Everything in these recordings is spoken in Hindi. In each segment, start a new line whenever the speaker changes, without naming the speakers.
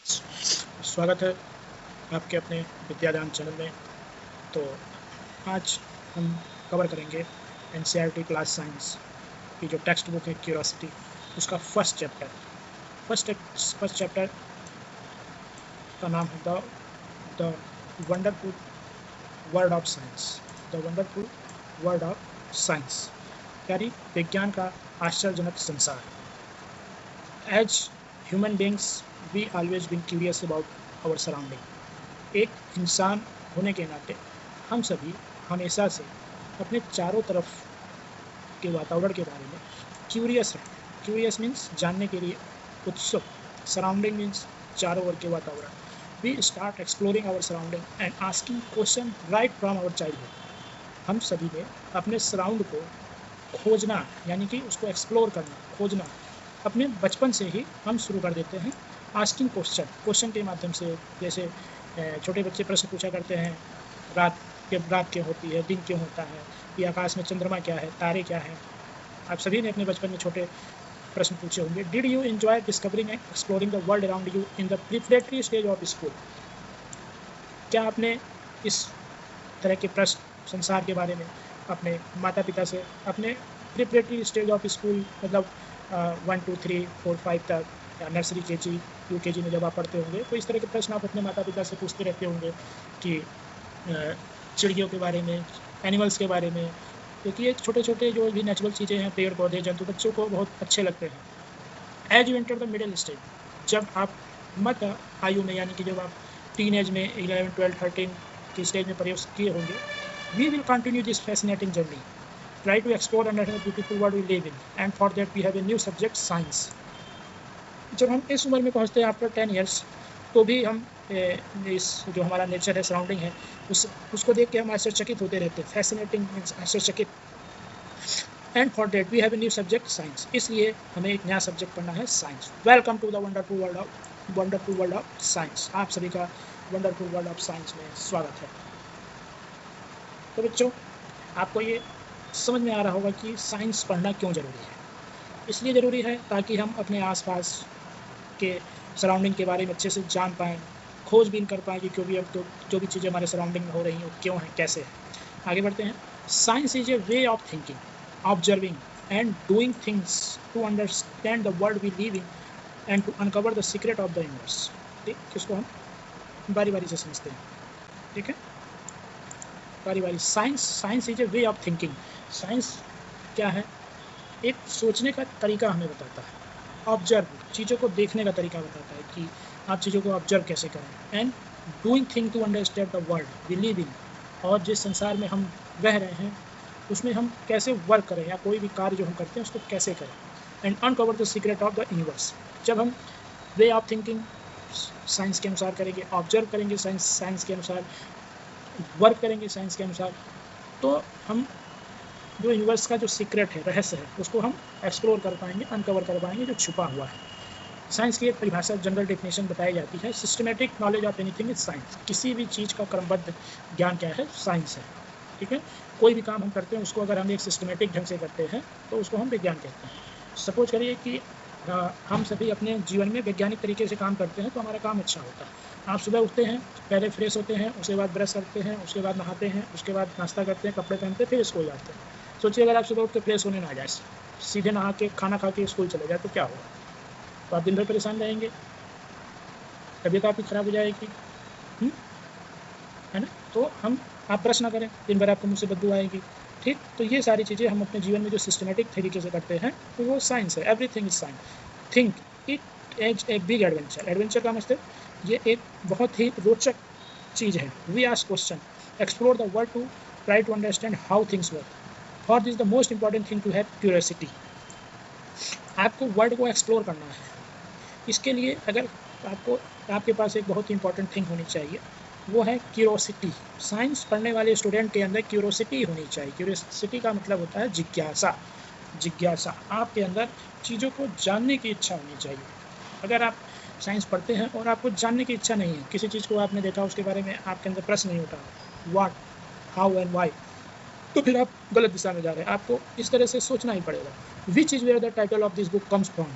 स्वागत है आपके अपने विद्यादान चैनल में। तो आज हम कवर करेंगे एनसीईआरटी क्लास साइंस की जो टेक्स्ट बुक है क्यूरियोसिटी, उसका फर्स्ट चैप्टर का नाम है the wonderful world of science. The wonderful world of science यानी विज्ञान का आश्चर्यजनक संसार। As human beings we always been curious about our surrounding. एक इंसान होने के नाते हम सभी हमेशा से अपने चारों तरफ के वातावरण के बारे में क्यूरियस हैं। क्यूरियस मीन्स जानने के लिए उत्सुक, सराउंडिंग मीन्स चारों ओर के वातावरण। We start exploring our surrounding and asking question right from our childhood. हम सभी ने अपने सराउंड को खोजना यानी कि उसको एक्सप्लोर करना, खोजना अपने बचपन से ही हम शुरू कर देते हैं। आस्किंग क्वेश्चन के माध्यम से, जैसे छोटे बच्चे प्रश्न पूछा करते हैं, रात क्यों होती है, दिन क्यों होता है, ये आकाश में चंद्रमा क्या है, तारे क्या हैं। आप सभी ने अपने बचपन में छोटे प्रश्न पूछे होंगे। Did you enjoy discovering and exploring the world around you in the preparatory stage of school? क्या आपने इस तरह के प्रश्न संसार के बारे में अपने माता पिता से, अपने प्रिपरेटरी स्टेज ऑफ स्कूल मतलब 1 2 3 4 5 तक, या नर्सरी केजी यूकेजी में जब आप पढ़ते होंगे, तो इस तरह के प्रश्न आप अपने माता पिता से पूछते रहते होंगे कि चिड़ियों के बारे में, एनिमल्स के बारे में, क्योंकि ये छोटे छोटे जो भी नेचुरल चीज़ें हैं, पेड़ पौधे जंतु, बच्चों को बहुत अच्छे लगते हैं। As you enter the middle stage, जब आप मध्य आयु में यानी कि जब आप टीन एज में 11 12 13 की स्टेज में प्रवेश किए होंगे, we will continue this fascinating journey, try to explore and understand the beautiful world we live in, and for that we have a new subject, science. जब हम इस उम्र में पहुंचते हैं आफ्टर 10 years, तो भी हम इस जो हमारा नेचर है, सराउंडिंग है, उसको देख के हम आश्चर्यचकित होते रहते हैं। फैसिनेटिंग मीन्स आश्चर्यचकित। And for that we have a new subject, science. इसलिए हमें एक नया सब्जेक्ट पढ़ना है, science. Welcome to the wonderful world of science. आप सभी का वंडरफुल वर्ल्ड ऑफ साइंस में स्वागत है। तो बच्चों, आपको ये समझ में आ रहा होगा कि साइंस पढ़ना क्यों ज़रूरी है। इसलिए ज़रूरी है ताकि हम अपने आसपास के सराउंडिंग के बारे में अच्छे से जान पाएँ, खोजबीन कर पाएँ कि क्यों भी अब तो जो भी चीज़ें हमारे सराउंडिंग में हो रही हैं वो क्यों हैं, कैसे हैं। आगे बढ़ते हैं। Science is a way of thinking, observing and doing things to understand the world we live in and to uncover the secret of the universe. ठीक, इसको हम बारी बारी से समझते हैं। ठीक है, बारी science is a way of thinking. Science क्या है? एक सोचने का तरीका हमें बताता है। ऑब्जर्व, चीज़ों को देखने का तरीका बताता है कि आप चीज़ों को ऑब्जर्व कैसे करें। And doing thing to understand the world we live in, और जिस संसार में हम रह रहे हैं उसमें हम कैसे वर्क करें, या कोई भी कार्य जो हम करते हैं उसको कैसे करें। And uncover the secret of the universe. जब हम वे ऑफ थिंकिंग साइंस के अनुसार करेंगे, ऑब्जर्व करेंगे साइंस के अनुसार, वर्क करेंगे साइंस के अनुसार, तो हम जो यूनिवर्स का जो सीक्रेट है, रहस्य है, उसको हम एक्सप्लोर कर पाएंगे, अनकवर कर पाएंगे, जो छुपा हुआ है। साइंस की एक परिभाषा, जनरल डेफिनेशन बताई जाती है, systematic knowledge of anything is science. किसी भी चीज़ का क्रमबद्ध ज्ञान क्या है? साइंस है। ठीक है, कोई भी काम हम करते हैं उसको अगर हम एक सिस्टमेटिक ढंग से करते हैं तो उसको हम विज्ञान कहते हैं। सपोज करिए कि हम सभी अपने जीवन में वैज्ञानिक तरीके से काम करते हैं तो हमारा काम अच्छा होता है। आप सुबह उठते हैं, पहले फ्रेश होते हैं, उसके बाद ब्रश करते हैं, उसके बाद नहाते हैं, उसके बाद नाश्ता करते हैं, कपड़े पहनते हैं, फिर स्कूल जाते हैं। सोचिए अगर आप सुबह उठ के फ्रेश होने ना जाए, सीधे नहा के खाना खा के स्कूल चले जाए तो क्या होगा? तो आप दिन भर परेशान रहेंगे, तबीयत आपकी खराब हो जाएगी, है ना। तो आप ब्रश ना करें, दिन भर आपको मुँह से बदबू आएगी। ठीक, तो ये सारी चीज़ें हम अपने जीवन में जो सिस्टमेटिक तरीके से करते हैं तो वो साइंस है। Everything is science. Think it as a big adventure. Adventure का मतलब ये एक बहुत ही रोचक चीज़ है। We ask question, explore the world to try to understand how things work. For this the most important thing to have curiosity. आपको वर्ल्ड को एक्सप्लोर करना है। इसके लिए अगर आपके पास एक बहुत ही इंपॉर्टेंट थिंग होनी चाहिए, वो है क्यूरोसिटी। साइंस पढ़ने वाले स्टूडेंट के अंदर क्यूरोसिटी होनी चाहिए। क्यूरोसिटी का मतलब होता है जिज्ञासा। आपके अंदर चीज़ों को जानने की इच्छा होनी चाहिए। अगर आप साइंस पढ़ते हैं और आपको जानने की इच्छा नहीं है, किसी चीज़ को आपने देखा, उसके बारे में आपके अंदर प्रश्न नहीं उठा, व्हाट, हाउ एंड वाई, तो फिर आप गलत दिशा में जा रहे हैं। आपको इस तरह से सोचना ही पड़ेगा। Which is where the title of this book comes from.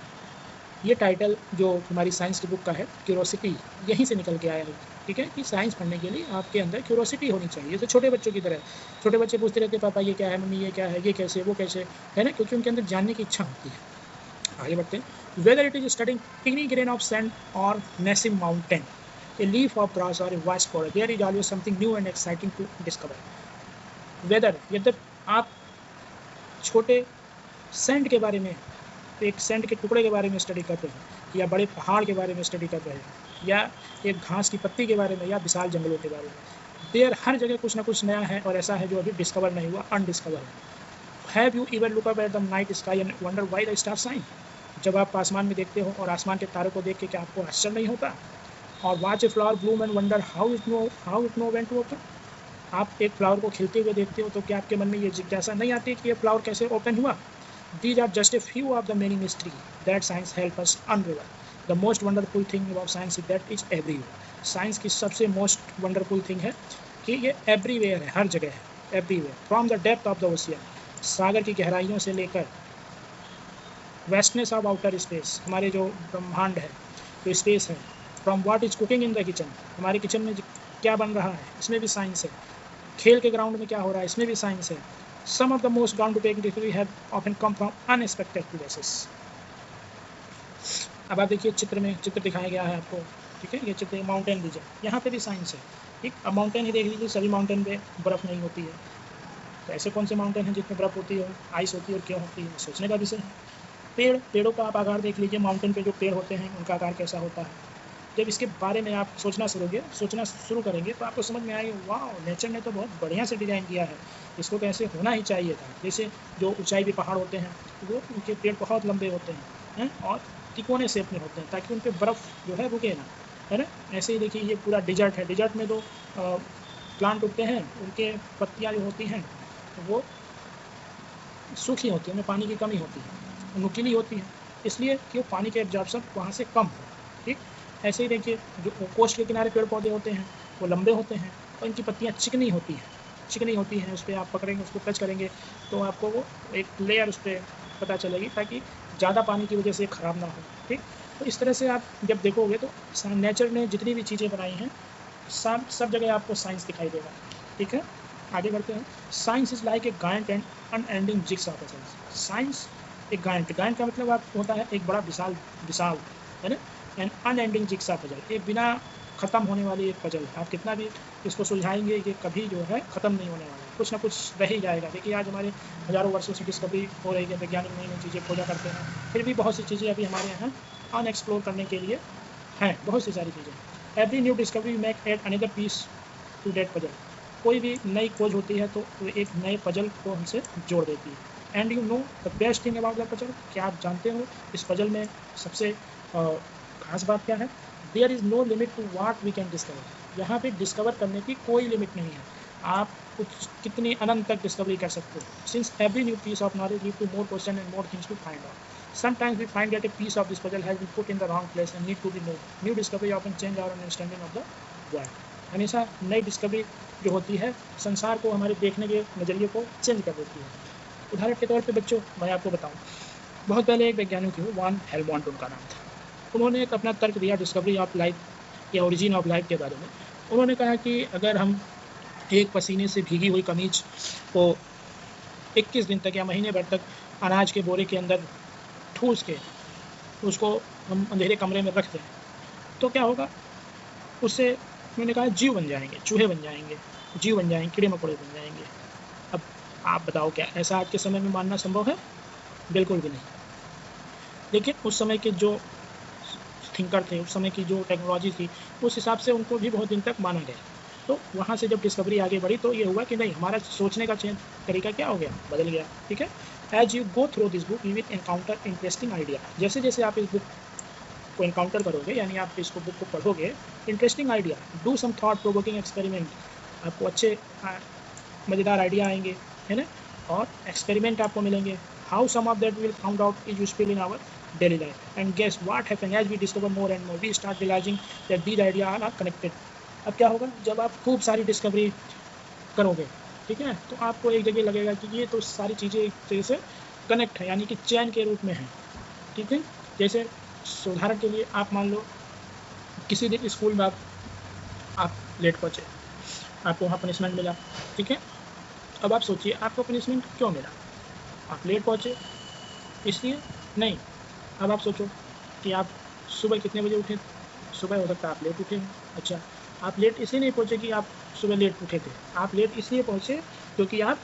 ये टाइटल जो हमारी साइंस की बुक का है क्यूरोसिटी, यहीं से निकल के आया है। ठीक है कि साइंस पढ़ने के लिए आपके अंदर क्यूरोसिटी होनी चाहिए। जैसे छोटे बच्चों की तरह, छोटे बच्चे पूछते रहते हैं पापा ये क्या है, मम्मी ये क्या है, ये कैसे, वो कैसे, है ना, क्योंकि उनके अंदर जानने की इच्छा होती है। आगे बढ़ते हैं। Whether it is studying tiny grain of sand और massive mountain, a leaf of grass or a vast forest, there is always something new and exciting to discover. Whether, यदि आप छोटे सैंड के बारे में, एक सैंड के टुकड़े के बारे में स्टडी कर रहे हैं, या बड़े पहाड़ के बारे में स्टडी कर रहे हैं, या एक घास की पत्ती के बारे में, या विशाल जंगलों के बारे में, देर हर जगह कुछ ना कुछ नया है और ऐसा है जो अभी डिस्कवर नहीं हुआ, अनडिस्कवर है। Have you इवर look up at the night sky and wonder why the star shine? जब आप आसमान में देखते हो और आसमान के तारों को देख के क्या आपको आश्चर्य नहीं होता? और watch a flower bloom and wonder how it know when to open? आप एक फ्लावर को खिलते हुए देखते हो तो क्या आपके मन में ये जिज्ञासा नहीं आती कि ये फ्लावर कैसे ओपन हुआ? These are just a few of the many mysteries that science helps us unravel. The most wonderful thing about science is that it's everywhere. Science की सबसे मोस्ट वंडरफुल थिंग है कि ये एवरीवेयर है, हर जगह है, everywhere. From the depth of the ocean, सागर की गहराइयों से लेकर वेस्टनेस ऑफ आउटर स्पेस, हमारे जो ब्रह्मांड है, जो स्पेस है, from what is cooking in the kitchen, हमारे किचन में क्या बन रहा है, इसमें भी साइंस है। खेल के ग्राउंड में क्या हो रहा है, इसमें भी साइंस है। Some of the most groundbreaking discoveries have often come from unexpected places. अब आप देखिए चित्र में, चित्र दिखाया गया है आपको, ठीक है, ये चित्र माउंटेन रीजन, यहाँ पे भी साइंस है। ठीक, अब माउंटेन ही देख लीजिए, सभी माउंटेन पे बर्फ़ नहीं होती है, तो ऐसे कौन से माउंटेन हैं जिसमें बर्फ़ होती है, आइस होती है, और क्यों होती है, सोचने का विषय है। पेड़ों का आप आकार देख लीजिए, माउंटेन पे जो पेड़ होते हैं उनका आकार कैसा होता है। जब इसके बारे में आप सोचना शुरू करेंगे तो आपको समझ में आएगा, वाह, नेचर ने तो बहुत बढ़िया से डिज़ाइन किया है, इसको तो ऐसे होना ही चाहिए था। जैसे जो ऊंचाई पे पहाड़ होते हैं वो, उनके पेड़ बहुत लंबे होते हैं और तिकोने शेप में होते हैं ताकि उन पर बर्फ़ जो है रुके ना, है ना। ऐसे ही देखिए ये पूरा डिजर्ट है, डिजर्ट में तो प्लांट उगते हैं, उनके पत्तियाँ जो होती हैं वो सूखी होती है, उनमें पानी की कमी होती है, नुकीली होती है, इसलिए कि वो पानी के एब्जॉर्प्शन वहाँ से कम हो। ठीक, ऐसे ही देखिए जो कोस्ट के किनारे पेड़ पौधे होते हैं वो लंबे होते हैं और इनकी पत्तियाँ चिकनी होती हैं, उस पर आप पकड़ेंगे, उसको टच करेंगे तो आपको वो एक लेयर उस पर पता चलेगी, ताकि ज़्यादा पानी की वजह से ख़राब ना हो। ठीक, तो इस तरह से आप जब देखोगे तो नेचर ने जितनी भी चीज़ें बनाई हैं सब जगह आपको साइंस दिखाई देगा। ठीक है, आगे बढ़ते हैं। Science is like a giant and unending jigsaw puzzle. Science एक गायंट का मतलब आप होता है एक बड़ा विशाल है ना, एंड अनएंडिंग जिग्सॉ पजल, एक बिना ख़त्म होने वाली एक पजल। आप कितना भी इसको सुलझाएंगे ये कभी जो है ख़त्म नहीं होने वाला, कुछ ना कुछ रह ही जाएगा। देखिए आज हमारे हज़ारों वर्षों से डिस्कवरी हो रही है, वैज्ञानिक नई नई चीज़ें खोजा करते हैं, फिर भी बहुत सी चीज़ें अभी हमारे यहाँ अनएक्सप्लोर करने के लिए हैं, बहुत सी सारी चीज़ें। Every new discovery make add another piece to that puzzle. कोई भी नई खोज होती है तो एक नए पजल को हमसे जोड़ देती है। And you know the best thing about the puzzle, क्या आप जानते हो इस पजल में सबसे खास बात क्या है? There is no limit to what we can discover. यहाँ पे डिस्कवर करने की कोई लिमिट नहीं है, आप कुछ कितनी अनंत तक डिस्कवरी कर सकते हो। Since every new piece of knowledge lead to more question and more things to find out. Sometimes we find that a piece of this puzzle has been put in the wrong place and need to be moved. New discovery often change our understanding of the world. हमेशा नई डिस्कवरी जो होती है संसार को, हमारे देखने के नज़रिए को चेंज कर देती है। उदाहरण के तौर पे बच्चों मैं आपको बताऊं, बहुत पहले एक वैज्ञानिक थे, वान हेलमोंट उनका नाम था। उन्होंने एक अपना तर्क दिया डिस्कवरी ऑफ लाइफ या ओरिजिन ऑफ लाइफ के बारे में। उन्होंने कहा कि अगर हम एक पसीने से भीगी हुई कमीज को 21 दिन तक या महीने भर तक अनाज के बोरे के अंदर ठूस के उसको हम अंधेरे कमरे में रख दें तो क्या होगा, उससे उन्होंने कहा जीव बन जाएंगे, चूहे बन जाएंगे, जीव बन जाएंगे, कीड़े मकोड़े बन जाएंगे। अब आप बताओ क्या ऐसा आज के समय में मानना संभव है? बिल्कुल भी नहीं। लेकिन उस समय के जो थिंकर थे, उस समय की जो टेक्नोलॉजी थी, उस हिसाब से उनको भी बहुत दिन तक माना गया। तो वहाँ से जब डिस्कवरी आगे बढ़ी तो ये हुआ कि नहीं, हमारा सोचने का तरीका क्या हो गया, बदल गया। ठीक है, as you go through this book you will encounter interesting idea. जैसे जैसे आप इस बुक को एनकाउंटर करोगे, यानी आप इसको बुक को पढ़ोगे, interesting idea, do some thought provoking experiment, आपको अच्छे मज़ेदार आइडिया आएंगे, है ना, और एक्सपेरिमेंट आपको मिलेंगे। How some of that will found out is useful in our daily life, and guess what happen as we discover more and more we start realizing that these ideas are connected. अब क्या होगा, जब आप खूब सारी डिस्कवरी करोगे, ठीक है, तो आपको एक जगह लगेगा कि ये तो सारी चीज़ें एक तरह से कनेक्ट है, यानी कि चैन के रूप में है। ठीक है, जैसे उदाहरण के लिए आप मान लो किसी दिन स्कूल में आप लेट पहुँचे, आपको वहाँ पनिशमेंट मिला, ठीक है। अब आप सोचिए आपको पनिशमेंट क्यों मिला, आप लेट पहुँचे इसलिए नहीं। अब आप सोचो कि आप सुबह कितने बजे उठे, सुबह हो सकता है आप लेट उठे हैं। अच्छा, आप लेट इसलिए नहीं पहुँचे कि आप सुबह लेट उठे थे, आप लेट इसलिए पहुँचे क्योंकि आप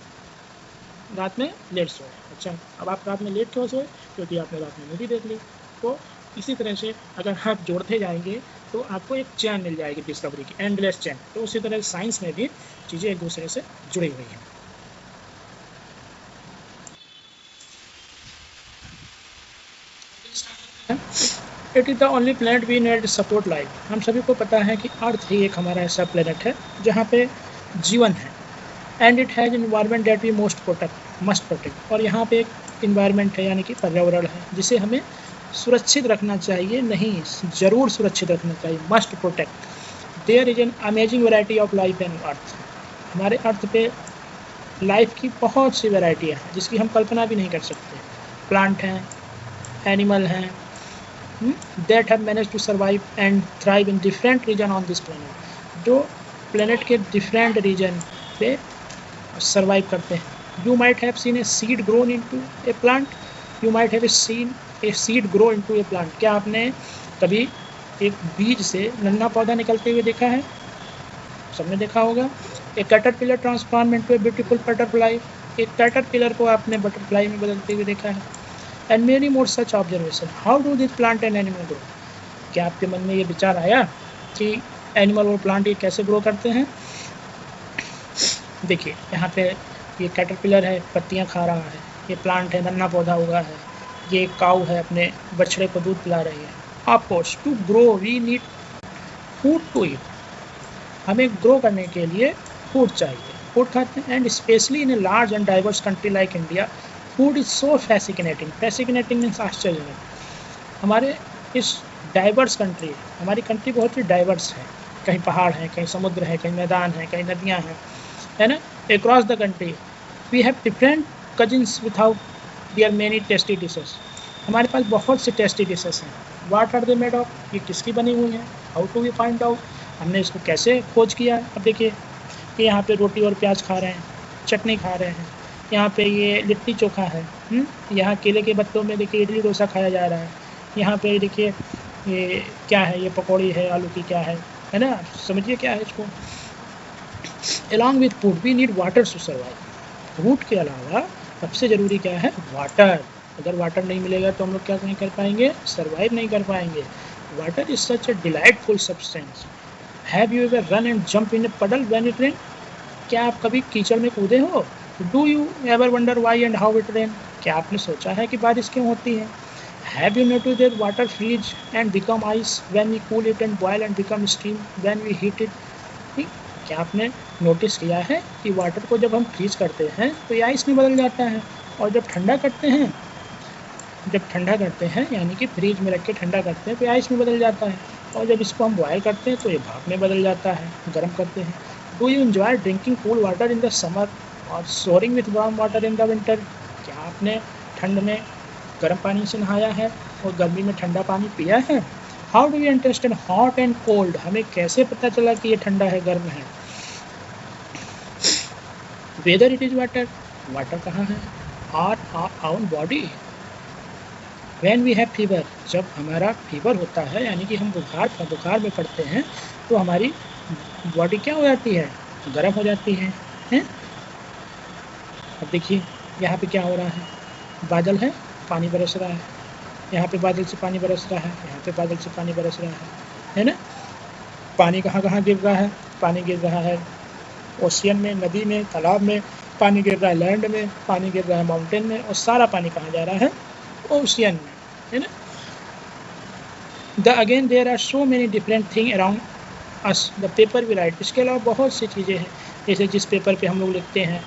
रात में लेट सोए। अच्छा, अब आप रात में लेट क्यों सोए, क्योंकि आपने रात में मूवी देख ली। तो इसी तरह से अगर आप जोड़ते जाएंगे तो आपको एक चैन मिल जाएगी डिस्कवरी की, एंडलेस चैन। तो उसी तरह साइंस में भी चीज़ें एक दूसरे से जुड़ी हुई हैं। It is the only planet we need support life. हम सभी को पता है कि अर्थ ही एक हमारा ऐसा प्लेनेट है जहाँ पे जीवन है, and it has environment that we must protect. और यहाँ पे एक इन्वायरमेंट है यानी कि पर्यावरण है जिसे हमें सुरक्षित रखना चाहिए, नहीं ज़रूर सुरक्षित रखना चाहिए, must protect. There is an amazing variety of life on earth. हमारे अर्थ पे लाइफ की बहुत सी वैरायटियाँ हैं जिसकी हम कल्पना भी नहीं कर सकते। प्लांट हैं, एनिमल हैं, that have managed to survive and thrive in different region on this planet, जो planet के different region पे survive करते हैं। You might have seen a seed grown into a plant, you might have seen a seed grow into a plant। क्या आपने कभी एक बीज से नन्हा पौधा निकलते हुए देखा है? सबने देखा होगा। A caterpillar transform into a beautiful butterfly, एक कैटरपिलर को आपने बटरफ्लाई में बदलते हुए देखा है। And many more such observation. How do this plant and animal grow? क्या आपके मन में ये विचार आया कि एनिमल और प्लांट ये कैसे ग्रो करते हैं? देखिए यहाँ पे ये कैटरपिलर है, पत्तियाँ खा रहा है, ये प्लांट है, नन्हा पौधा हुआ है, ये काऊ है, अपने बछड़े को दूध पिला रही है। Of course to grow we need food to eat. हमें ग्रो करने के लिए फूड चाहिए, फूड खाते हैं। And specially in a large and diverse country like India, food is so fascinating. Fascinating means आश्चर्यजनक। हमारे इस डाइवर्स कंट्री, हमारी कंट्री बहुत ही डाइवर्स है, कहीं पहाड़ हैं, कहीं समुद्र है, कहीं मैदान है, कहीं नदियाँ हैं, है ना। Across the country we have different cuisines without their many tasty dishes. हमारे पास बहुत से टेस्टी डिशेस हैं। What are they made of, ये किसकी बनी हुई है? How to we find out, हमने इसको कैसे खोज किया? अब देखिए कि यहाँ पे रोटी और प्याज खा रहे हैं, चटनी खा रहे हैं, यहाँ पे ये लिट्टी चोखा है, यहाँ केले के पत्तों में देखिए इडली डोसा खाया जा रहा है, यहाँ पे देखिए ये क्या है, ये पकौड़ी है, आलू की क्या है ना, समझिए क्या है इसको। Along with food we need water to survive. Food के अलावा सबसे ज़रूरी क्या है? वाटर। अगर वाटर नहीं मिलेगा तो हम लोग क्या नहीं कर पाएंगे? सर्वाइव नहीं कर पाएंगे। Water is such a delightful substance. Have you ever run and jump in a puddle when it rain? क्या आप कभी कीचड़ में कूदे हो? Do you ever wonder why and how it rain? क्या आपने सोचा है कि बारिश क्यों होती है? Have you notice that water freeze and become ice when we cool it and boil and become steam when we heat it? क्या आपने नोटिस किया है कि वाटर को जब हम फ्रीज करते हैं तो ये आइस में बदल जाता है, और जब ठंडा करते हैं यानी कि फ्रीज में रख के ठंडा करते हैं तो आइस में बदल जाता है, और जब इसको हम बॉयल करते हैं तो ये भाप में बदल जाता है, गर्म करते हैं। Do you enjoy drinking cool water in the summer और showering with warm water in the winter? क्या आपने ठंड में गर्म पानी से नहाया है और गर्मी में ठंडा पानी पिया है? How do you understand hot and cold? हमें कैसे पता चला कि ये ठंडा है, गर्म है? Whether it is water, water कहाँ है? Our body when we have fever, जब हमारा फीवर होता है यानी कि हम बुखार में पड़ते हैं तो हमारी बॉडी क्या हो जाती है? गर्म हो जाती है, हैं? अब देखिए यहाँ पे क्या हो रहा है, बादल है, पानी बरस रहा है, यहाँ पे बादल से पानी बरस रहा है, यहाँ पे बादल से पानी बरस रहा है ना। पानी कहाँ कहाँ गिर रहा है? पानी गिर रहा है ओशियन में, नदी में, तालाब में, पानी गिर रहा है लैंड में, पानी गिर रहा है माउंटेन में, और सारा पानी कहाँ जा रहा है? ओशियन में, है ना। Again there are so many different thing around us, the paper we write. इसके अलावा बहुत सी चीज़ें हैं, जैसे जिस पेपर पे हम लोग लिखते हैं,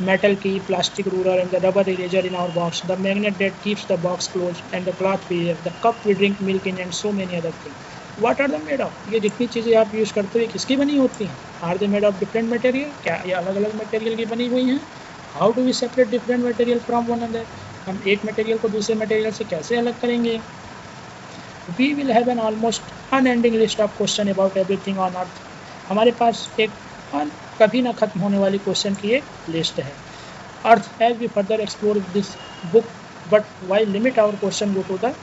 मेटल की, plastic ruler and the rubber eraser in our box, the magnet that keeps the box close and the cloth we wear, the cup we drink milk in, and so many other thing. What are the made of? ये जितनी चीज़ें आप यूज़ करते हो किसकी बनी होती हैं? Are they made of different material? क्या ये अलग अलग मटेरियल की बनी हुई हैं? How do we separate different material from one other? हम एक मटेरियल को दूसरे मटेरियल से कैसे अलग करेंगे? We will have an almost unending list of question about everything on earth. हमारे पास एक कभी ना खत्म होने वाली क्वेश्चन की एक लिस्ट है। Earth as we further explore this book, but why limit our question go to the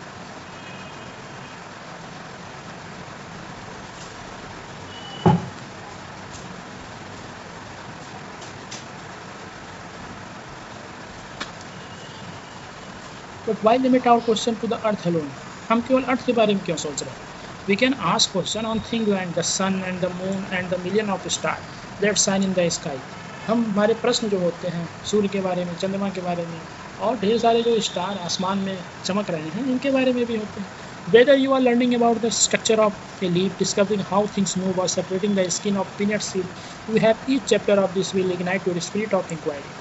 but why limit our question to the earth alone. हम केवल अर्थ के बारे में क्यों सोच रहे हैं? We can ask question on thing and the sun and the moon and the million of star that shine in the sky. हम हमारे प्रश्न जो होते हैं सूर्य के बारे में, चंद्रमा के बारे में, और ढेर सारे जो स्टार आसमान में चमक रहे हैं इनके बारे में भी होते हैं। Whether you are learning about the structure of a leaf, discovering how things move, or separating the skin of peanut seed, you have each chapter of this will ignite your spirit of inquiry.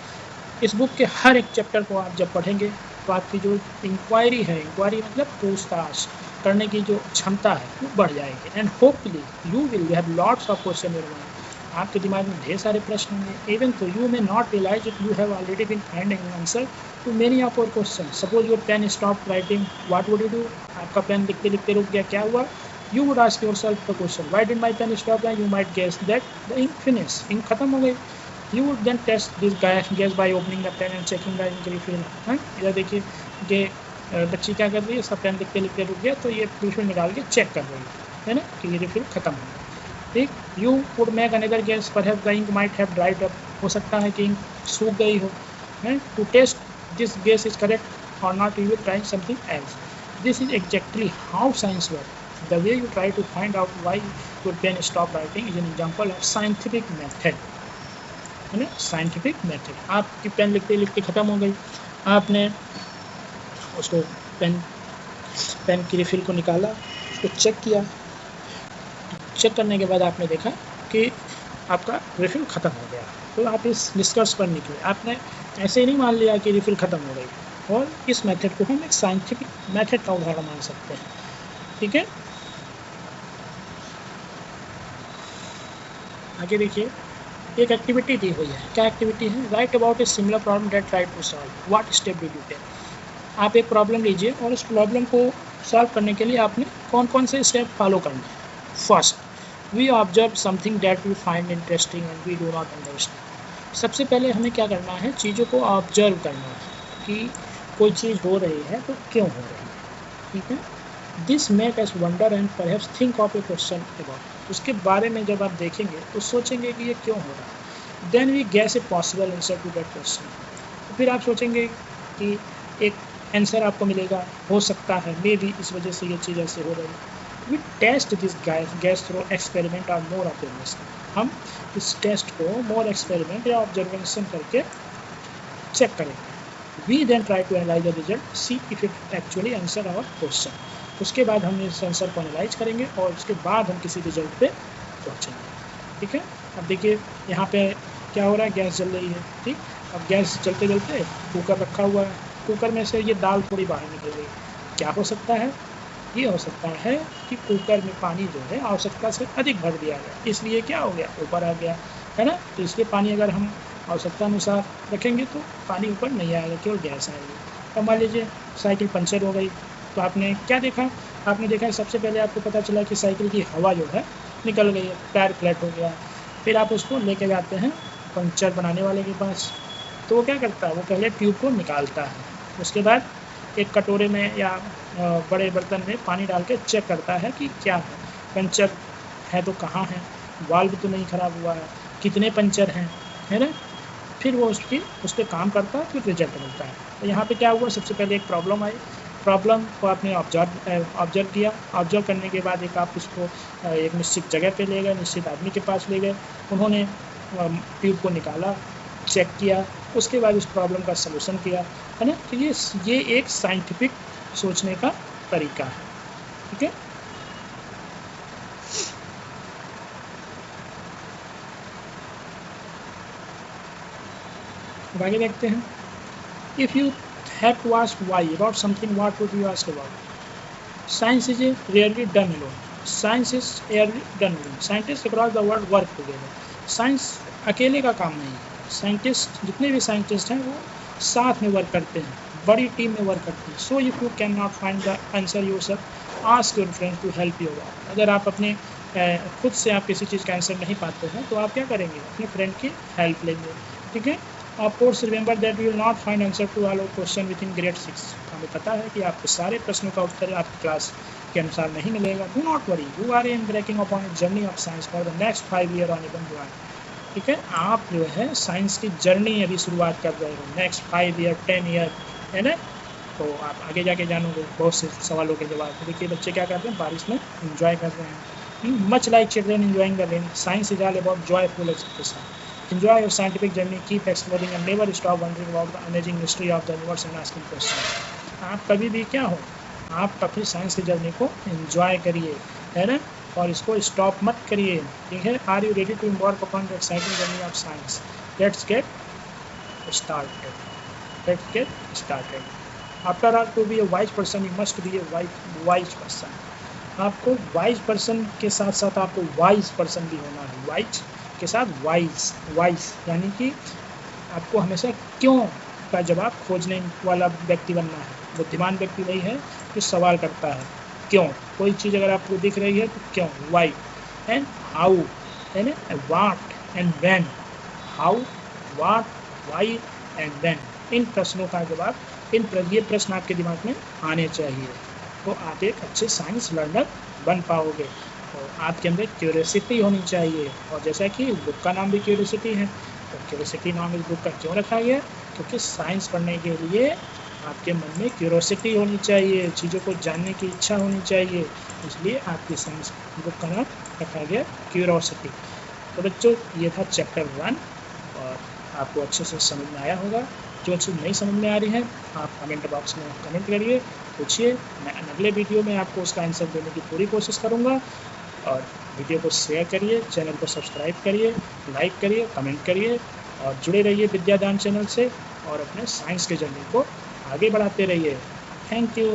इस बुक के हर एक चैप्टर को आप जब पढ़ेंगे तो आपकी जो इंक्वायरी है, इंक्वायरी मतलब पूछताछ करने की जो क्षमता है वो बढ़ जाएगी। And hopefully you will have lots of question in your mind. आपके दिमाग में ढेर सारे प्रश्न होंगे। Even though you may not realise it, you have already been finding answer to many of your question. Suppose your pen stop writing, what would you do? आपका पेन लिखते लिखते रुक गया, क्या हुआ? You would ask yourself the question, why did my pen stop? You might guess that the ink finish, ink खत्म हो गई। You would then test this guess by opening the pen and checking the ink refill। इधर देखिए कि बच्ची क्या कर रही है, सब पेन लिखते लिखते रुक गया तो ये रिफिल निकाल के चेक कर रही है ना कि ये रिफिल खत्म हो गया। ठीक, you would make another guess, perhaps the ink might have dried up, हो सकता है कि इंक सूख गई हो। To test this guess is correct or not, you will try something else. This is exactly how science work. The way you try to find out why your pen stop writing is an example of scientific method, है ना, साइंटिफिक मेथड। आपकी पेन लिखते लिखते ख़त्म हो गई, आपने उसको पेन की रिफिल को निकाला, उसको चेक किया, चेक करने के बाद आपने देखा कि आपका रिफिल ख़त्म हो गया, तो आप इस निष्कर्ष पर निकले। आपने ऐसे ही नहीं मान लिया कि रिफिल ख़त्म हो गई। और इस मेथड को हम एक साइंटिफिक मेथड का उदाहरण मान सकते हैं। ठीक है, आगे देखिए, एक एक्टिविटी दी हुई है। क्या एक्टिविटी है? Write about a similar problem that try to solve, what step did you take. आप एक प्रॉब्लम लीजिए और उस प्रॉब्लम को सॉल्व करने के लिए आपने कौन कौन से स्टेप फॉलो करने हैं। First, we observe something that we find interesting and we do not understand. सबसे पहले हमें क्या करना है, चीज़ों को ऑब्जर्व करना है कि कोई चीज़ हो रही है तो क्यों हो रही है। ठीक है, this make us wonder and perhaps think of A question about. उसके बारे में जब आप देखेंगे तो सोचेंगे कि ये क्यों हो रहा है। Then we guess a possible answer to that question. तो फिर आप सोचेंगे कि एक आंसर आपको मिलेगा, हो सकता है मे बी इस वजह से ये चीज़ ऐसे हो रही है। We test this guess through experiment और मोर ऑब्जर्वेशन। हम इस टेस्ट को मोर एक्सपेरिमेंट या ऑब्जर्वेशन करके चेक करेंगे। We then try to analyse the result, see if it actually answer our question. उसके बाद हम इस आंसर को एनालाइज करेंगे और उसके बाद हम किसी रिजल्ट पे पहुँचेंगे। ठीक है, अब देखिए यहाँ पे क्या हो रहा है, गैस जल रही है। ठीक, अब गैस चलते चलते कुकर रखा हुआ है, कुकर में से ये दाल थोड़ी बाहर निकल गई। क्या हो सकता है? ये हो सकता है कि कुकर में पानी जो है आवश्यकता से अधिक भर दिया गया, इसलिए क्या हो गया, ऊपर आ गया, है ना। तो इसलिए पानी अगर हम आवश्यकता अनुसार रखेंगे तो पानी ऊपर नहीं आएगा, केवल गैस आएगी। अब मान लीजिए साइकिल पंचर हो गई, तो आपने क्या देखा? आपने देखा सबसे पहले आपको पता चला कि साइकिल की हवा जो है निकल गई है, टायर फ्लैट हो गया। फिर आप उसको लेके जाते हैं पंचर बनाने वाले के पास, तो वो क्या करता है, वो पहले ट्यूब को निकालता है, उसके बाद एक कटोरे में या बड़े बर्तन में पानी डाल के चेक करता है कि क्या है, पंचर है तो कहाँ है, वाल्व तो नहीं ख़राब हुआ है, कितने पंचर हैं, है ना। फिर वो उस पर काम करता है, फिर रिजल्ट मिलता है। तो यहाँ पे क्या हुआ, सबसे पहले एक प्रॉब्लम आई, प्रॉब्लम को आपने ऑब्जर्व किया, ऑब्जर्व करने के बाद एक आप उसको एक निश्चित जगह पे ले गए, निश्चित आदमी के पास ले गए, उन्होंने ट्यूब को निकाला, चेक किया, उसके बाद उस प्रॉब्लम का सलूशन किया, है ना। तो ये एक साइंटिफिक सोचने का तरीका है। ठीक है, आगे देखते हैं। If you have to ask why about something, what would you ask about? Science is rarely done alone. Science is rarely done alone. Scientists across the world work together. Science अकेले का काम नहीं है। साइंटिस्ट जितने भी साइंटिस्ट हैं वो साथ में वर्क करते हैं, बड़ी टीम में वर्क करती है। So if you can not find the answer yourself, ask your friend to help you out. अगर आप अपने खुद से आप किसी चीज़ का आंसर नहीं पाते हैं तो आप क्या करेंगे, अपने फ्रेंड की हेल्प लेंगे, ठीक है। Of course remember that we will not find answer to all question within grade 6। हमें पता है कि आपको सारे प्रश्नों का उत्तर आपकी क्लास के अनुसार नहीं मिलेगा। Do not worry, you are embarking upon a journey of science for the next 5 year on even one, ठीक है। आप जो है साइंस की जर्नी अभी शुरुआत कर रहे हो, नेक्स्ट 5 ईयर 10 ईयर, है ना। तो आप आगे जाके जानोगे बहुत से सवालों के जवाब। देखिए बच्चे क्या कर रहे हैं, बारिश में इंजॉय कर रहे हैं। Much like children enjoying the rain, science is all about joyful exploration. Enjoy your scientific journey, keep exploring and never stop wondering about the amazing mystery of the universe and asking questions. आप कभी भी क्या हो, आप अपनी साइंस की जर्नी को एंजॉय करिए, है ना, और इसको स्टॉप मत करिए, ठीक है। Are you ready to embark upon the exciting journey of science? Let's get started. Let's get started. After all, to be a wise person, you must be a wise person. आपको वाइज पर्सन के साथ साथ आपको वाइज पर्सन भी होना है। वाइज के साथ वाइज यानी कि आपको हमेशा क्यों का जवाब खोजने वाला व्यक्ति बनना है। बुद्धिमान व्यक्ति वही है जो सवाल करता है क्यों। कोई चीज़ अगर आपको दिख रही है तो क्यों, वाई एंड हाउ, है ना, what and when. How, what, why and when, इन प्रश्नों का जवाब, ये प्रश्न आपके दिमाग में आने चाहिए, तो आप एक अच्छे साइंस लर्नर बन पाओगे। तो आपके अंदर क्यूरियोसिटी होनी चाहिए, और जैसा कि बुक का नाम भी क्यूरियोसिटी है, तो क्यूरियोसिटी नाम इस बुक का क्यों रखा गया, क्योंकि साइंस पढ़ने के लिए आपके मन में क्यूरियोसिटी होनी चाहिए, चीज़ों को जानने की इच्छा होनी चाहिए, इसलिए आपकी साइंस बुक का नाम रखा गया क्यूरियोसिटी। तो बच्चों ये था चैप्टर 1, और आपको अच्छे से समझ में आया होगा। जो चीज़ नहीं समझ में आ रही है आप कमेंट बॉक्स में कमेंट करिए, पूछिए, मैं अगले वीडियो में आपको उसका आंसर देने की पूरी कोशिश करूँगा। और वीडियो को शेयर करिए, चैनल को सब्सक्राइब करिए, लाइक करिए, कमेंट करिए, और जुड़े रहिए विद्यादान चैनल से, और अपने साइंस के जर्नी को आगे बढ़ाते रहिए। Thank you.